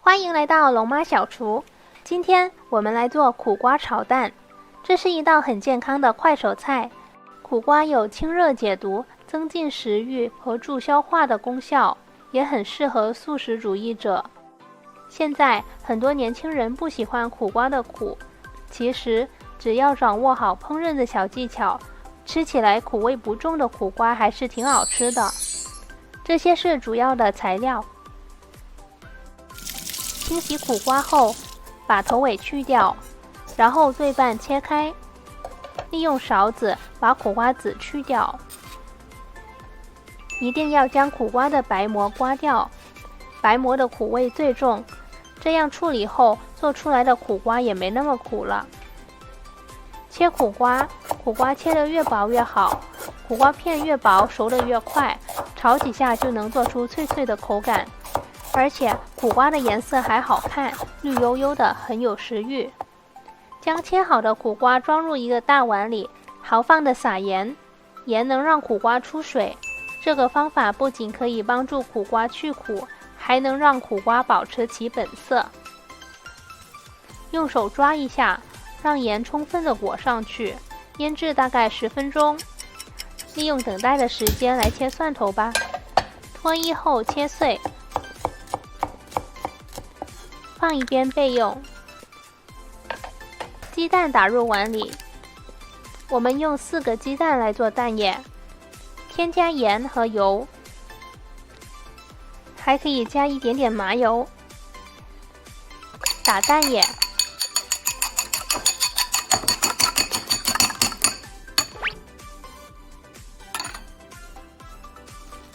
欢迎来到龙妈小厨，今天我们来做苦瓜炒蛋。这是一道很健康的快手菜。苦瓜有清热解毒、增进食欲和助消化的功效，也很适合素食主义者。现在很多年轻人不喜欢苦瓜的苦，其实只要掌握好烹饪的小技巧，吃起来苦味不重的苦瓜还是挺好吃的。这些是主要的材料。清洗苦瓜后，把头尾去掉，然后对半切开，利用勺子把苦瓜籽去掉。一定要将苦瓜的白膜刮掉，白膜的苦味最重，这样处理后做出来的苦瓜也没那么苦了。切苦瓜，苦瓜切得越薄越好，苦瓜片越薄熟得越快，炒几下就能做出脆脆的口感。而且苦瓜的颜色还好看，绿油油的，很有食欲。将切好的苦瓜装入一个大碗里，豪放地撒盐，盐能让苦瓜出水。这个方法不仅可以帮助苦瓜去苦，还能让苦瓜保持其本色。用手抓一下，让盐充分地裹上去，腌制大概10分钟。利用等待的时间来切蒜头吧，脱衣后切碎，放一边备用。鸡蛋打入碗里，我们用4个鸡蛋来做蛋液，添加盐和油，还可以加一点点麻油。打蛋液，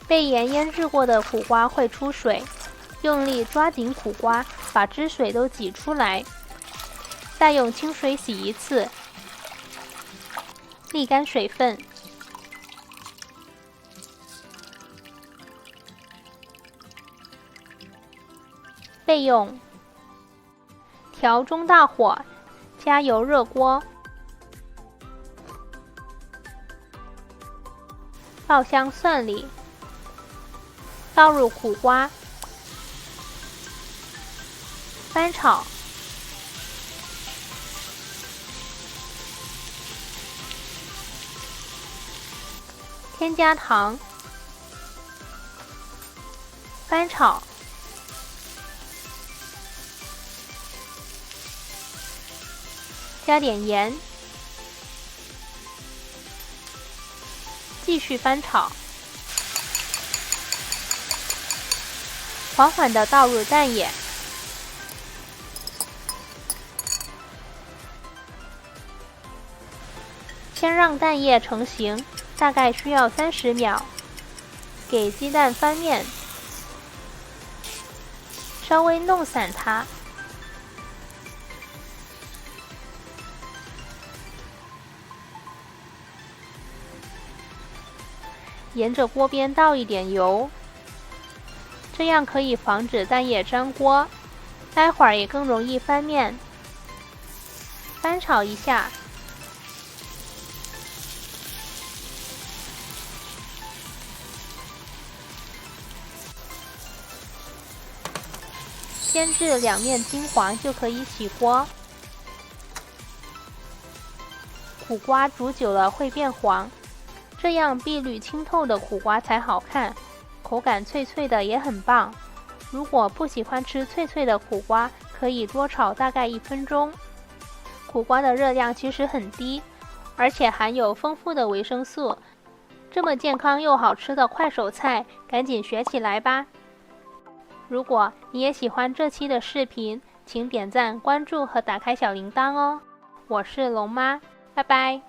被盐腌制过的苦瓜会出水，用力抓紧苦瓜，把汁水都挤出来，再用清水洗一次，沥干水分。备用。调中大火，加油热锅，爆香蒜粒，倒入苦瓜，翻炒，添加糖，翻炒，加点盐，继续翻炒，缓缓地倒入蛋液，先让蛋液成型，大概需要30秒。给鸡蛋翻面，稍微弄散它。沿着锅边倒一点油，这样可以防止蛋液粘锅，待会儿也更容易翻面。翻炒一下，煎至2面金黄就可以起锅。苦瓜煮久了会变黄，这样碧绿清透的苦瓜才好看，口感脆脆的也很棒。如果不喜欢吃脆脆的苦瓜，可以多炒大概1分钟。苦瓜的热量其实很低，而且含有丰富的维生素。这么健康又好吃的快手菜，赶紧学起来吧！如果你也喜欢这期的视频，请点赞、关注和打开小铃铛哦。我是龙妈，拜拜。